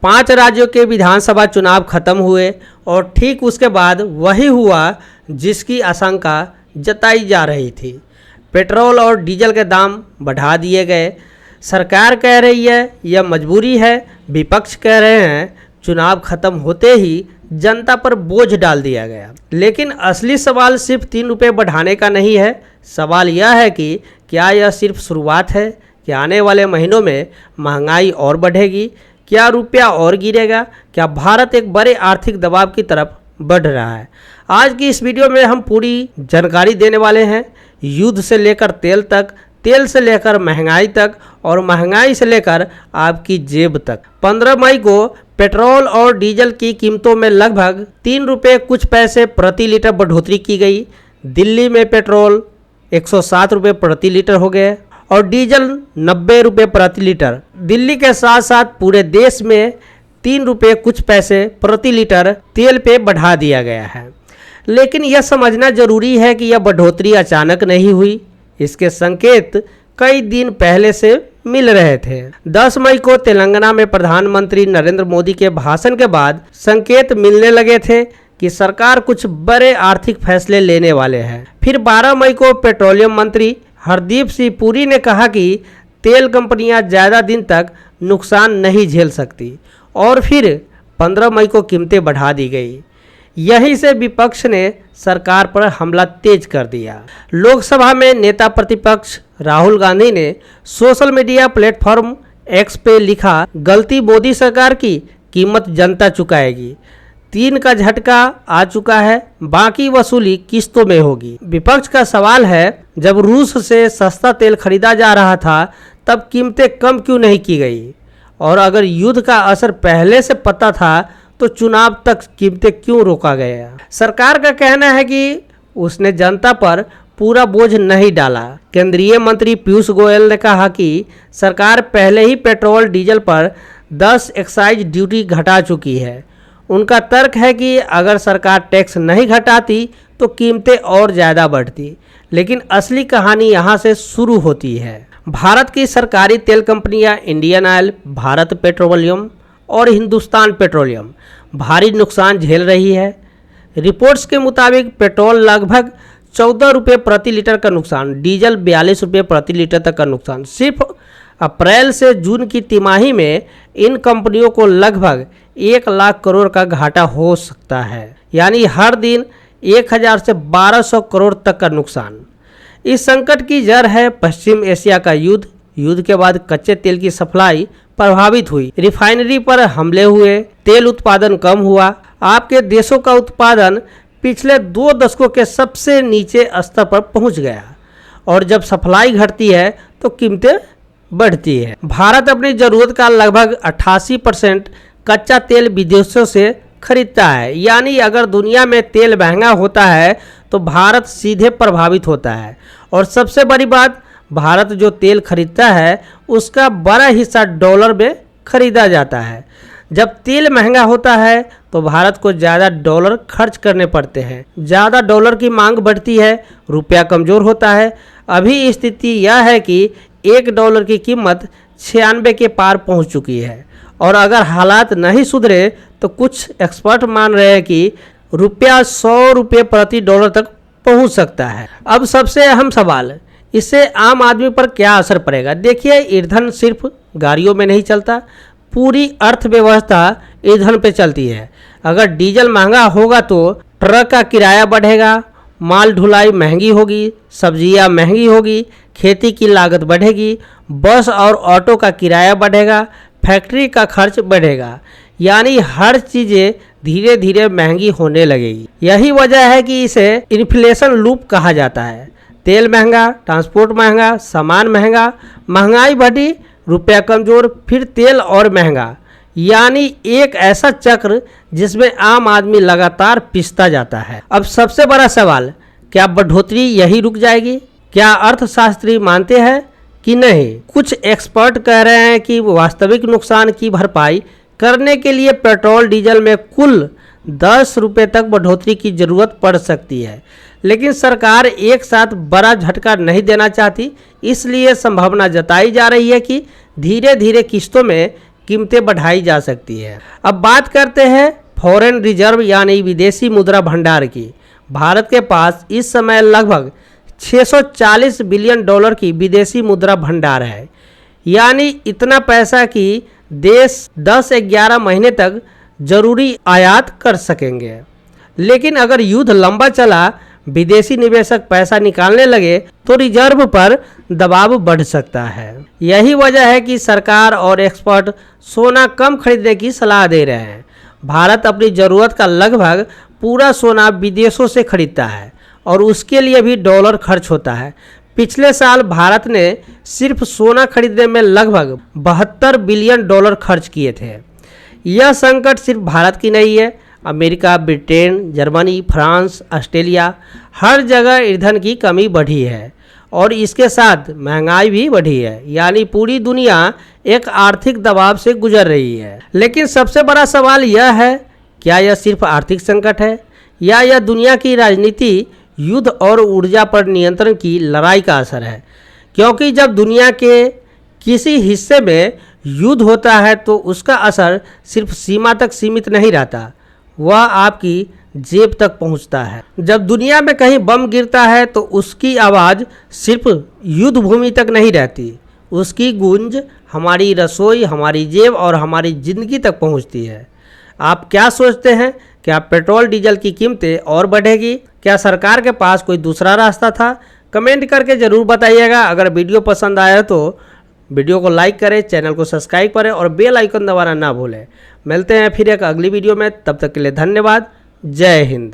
5 राज्यों के विधानसभा चुनाव खत्म हुए और ठीक उसके बाद वही हुआ जिसकी आशंका जताई जा रही थी। पेट्रोल और डीजल के दाम बढ़ा दिए गए। सरकार कह रही है यह मजबूरी है, विपक्ष कह रहे हैं चुनाव खत्म होते ही जनता पर बोझ डाल दिया गया। लेकिन असली सवाल सिर्फ 3 रुपये बढ़ाने का नहीं है। सवाल यह है कि क्या यह सिर्फ शुरुआत है, क्या आने वाले महीनों में महंगाई और बढ़ेगी, क्या रुपया और गिरेगा, क्या भारत एक बड़े आर्थिक दबाव की तरफ बढ़ रहा है। आज की इस वीडियो में हम पूरी जानकारी देने वाले हैं, युद्ध से लेकर तेल तक, तेल से लेकर महंगाई तक और महंगाई से लेकर आपकी जेब तक। 15 मई को पेट्रोल और डीजल की कीमतों में लगभग 3 रुपये कुछ पैसे प्रति लीटर बढ़ोतरी की गई। दिल्ली में पेट्रोल 107 रुपये प्रति लीटर हो गए और डीजल 90 रुपये प्रति लीटर। दिल्ली के साथ साथ पूरे देश में 3 रुपये कुछ पैसे प्रति लीटर तेल पे बढ़ा दिया गया है। लेकिन यह समझना जरूरी है कि यह बढ़ोतरी अचानक नहीं हुई, इसके संकेत कई दिन पहले से मिल रहे थे। 10 मई को तेलंगाना में प्रधानमंत्री नरेंद्र मोदी के भाषण के बाद संकेत मिलने लगे थे कि सरकार कुछ बड़े आर्थिक फैसले लेने वाले हैं। फिर 12 मई को पेट्रोलियम मंत्री हरदीप सिंह पुरी ने कहा कि तेल कंपनियां ज़्यादा दिन तक नुकसान नहीं झेल सकती और फिर 15 मई को कीमतें बढ़ा दी गई। यहीं से विपक्ष ने सरकार पर हमला तेज कर दिया। लोकसभा में नेता प्रतिपक्ष राहुल गांधी ने सोशल मीडिया प्लेटफॉर्म एक्स पे लिखा, गलती मोदी सरकार की, कीमत जनता चुकाएगी। 3 का झटका आ चुका है, बाकी वसूली किस्तों में होगी। विपक्ष का सवाल है, जब रूस से सस्ता तेल खरीदा जा रहा था तब कीमतें कम क्यों नहीं की गई, और अगर युद्ध का असर पहले से पता था तो चुनाव तक कीमतें क्यों रोका गया। सरकार का कहना है कि उसने जनता पर पूरा बोझ नहीं डाला। केंद्रीय मंत्री पीयूष गोयल ने कहा कि सरकार पहले ही पेट्रोल डीजल पर 10 एक्साइज ड्यूटी घटा चुकी है। उनका तर्क है कि अगर सरकार टैक्स नहीं घटाती तो कीमतें और ज़्यादा बढ़ती। लेकिन असली कहानी यहाँ से शुरू होती है। भारत की सरकारी तेल कंपनियाँ इंडियन ऑयल, भारत पेट्रोलियम और हिंदुस्तान पेट्रोलियम भारी नुकसान झेल रही है। रिपोर्ट्स के मुताबिक पेट्रोल लगभग 14 रुपये प्रति लीटर का नुकसान, डीजल 42 रुपये प्रति लीटर तक का नुकसान। सिर्फ अप्रैल से जून की तिमाही में इन कंपनियों को लगभग 1 लाख करोड़ का घाटा हो सकता है, यानी हर दिन 1000 से 1200 करोड़ तक का नुकसान। इस संकट की जड़ है पश्चिम एशिया का युद्ध। युद्ध के बाद कच्चे तेल की सप्लाई प्रभावित हुई, रिफाइनरी पर हमले हुए, तेल उत्पादन कम हुआ। आपके देशों का उत्पादन पिछले 2 दशकों के सबसे नीचे स्तर पर पहुंच गया और जब सप्लाई घटती है तो कीमतें बढ़ती है। भारत अपनी ज़रूरत का लगभग 88% कच्चा तेल विदेशों से खरीदता है, यानी अगर दुनिया में तेल महंगा होता है तो भारत सीधे प्रभावित होता है। और सबसे बड़ी बात, भारत जो तेल खरीदता है उसका बड़ा हिस्सा डॉलर में खरीदा जाता है। जब तेल महंगा होता है तो भारत को ज़्यादा डॉलर खर्च करने पड़ते हैं, ज़्यादा डॉलर की मांग बढ़ती है, रुपया कमज़ोर होता है। अभी स्थिति यह है कि $1 की कीमत 96 के पार पहुंच चुकी है और अगर हालात नहीं सुधरे तो कुछ एक्सपर्ट मान रहे हैं कि रुपया 100 रुपये प्रति डॉलर तक पहुंच सकता है। अब सबसे अहम सवाल, इससे आम आदमी पर क्या असर पड़ेगा। देखिए, ईंधन सिर्फ गाड़ियों में नहीं चलता, पूरी अर्थव्यवस्था ईंधन पे चलती है। अगर डीजल महंगा होगा तो ट्रक का किराया बढ़ेगा, माल ढुलाई महंगी होगी, सब्जियां महंगी होगी, खेती की लागत बढ़ेगी, बस और ऑटो का किराया बढ़ेगा, फैक्ट्री का खर्च बढ़ेगा, यानी हर चीज़ें धीरे धीरे महंगी होने लगेगी। यही वजह है कि इसे इन्फ्लेशन लूप कहा जाता है। तेल महंगा, ट्रांसपोर्ट महंगा, सामान महंगा, महंगाई बढ़ी, रुपया कमज़ोर, फिर तेल और महंगा, यानी एक ऐसा चक्र जिसमें आम आदमी लगातार पिसता जाता है। अब सबसे बड़ा सवाल, क्या बढ़ोतरी यही रुक जाएगी? क्या अर्थशास्त्री मानते हैं कि नहीं? कुछ एक्सपर्ट कह रहे हैं कि वास्तविक नुकसान की भरपाई करने के लिए पेट्रोल डीजल में कुल 10 रुपये तक बढ़ोतरी की ज़रूरत पड़ सकती है, लेकिन सरकार एक साथ बड़ा झटका नहीं देना चाहती, इसलिए संभावना जताई जा रही है कि धीरे धीरे किस्तों में कीमतें बढ़ाई जा सकती है। अब बात करते हैं फॉरेन रिजर्व यानी विदेशी मुद्रा भंडार की। भारत के पास इस समय लगभग 640 बिलियन डॉलर की विदेशी मुद्रा भंडार है, यानी इतना पैसा कि देश 10-11 महीने तक जरूरी आयात कर सकेंगे। लेकिन अगर युद्ध लंबा चला, विदेशी निवेशक पैसा निकालने लगे तो रिजर्व पर दबाव बढ़ सकता है। यही वजह है कि सरकार और एक्सपर्ट सोना कम खरीदने की सलाह दे रहे हैं। भारत अपनी ज़रूरत का लगभग पूरा सोना विदेशों से खरीदता है और उसके लिए भी डॉलर खर्च होता है। पिछले साल भारत ने सिर्फ सोना खरीदने में लगभग 72 बिलियन डॉलर खर्च किए थे। यह संकट सिर्फ भारत की नहीं है। America, Britain, Germany, France, Australia, हर जगह ईंधन की कमी बढ़ी है और इसके साथ महंगाई भी बढ़ी है, यानी पूरी दुनिया एक आर्थिक दबाव से गुजर रही है। लेकिन सबसे बड़ा सवाल यह है, क्या यह सिर्फ आर्थिक संकट है या यह दुनिया की राजनीति, युद्ध और ऊर्जा पर नियंत्रण की लड़ाई का असर है? क्योंकि जब दुनिया के किसी हिस्से में युद्ध होता है तो उसका असर सिर्फ सीमा तक सीमित नहीं रहता, वह आपकी जेब तक पहुंचता है। जब दुनिया में कहीं बम गिरता है तो उसकी आवाज़ सिर्फ युद्ध भूमि तक नहीं रहती, उसकी गूंज हमारी रसोई, हमारी जेब और हमारी ज़िंदगी तक पहुंचती है। आप क्या सोचते हैं? क्या पेट्रोल डीजल की कीमतें और बढ़ेगी? क्या सरकार के पास कोई दूसरा रास्ता था? कमेंट करके ज़रूर बताइएगा। अगर वीडियो पसंद आया तो वीडियो को लाइक करें, चैनल को सब्सक्राइब करें और बेल आइकन दबाना ना भूलें। मिलते हैं फिर एक अगली वीडियो में, तब तक के लिए धन्यवाद। जय हिंद।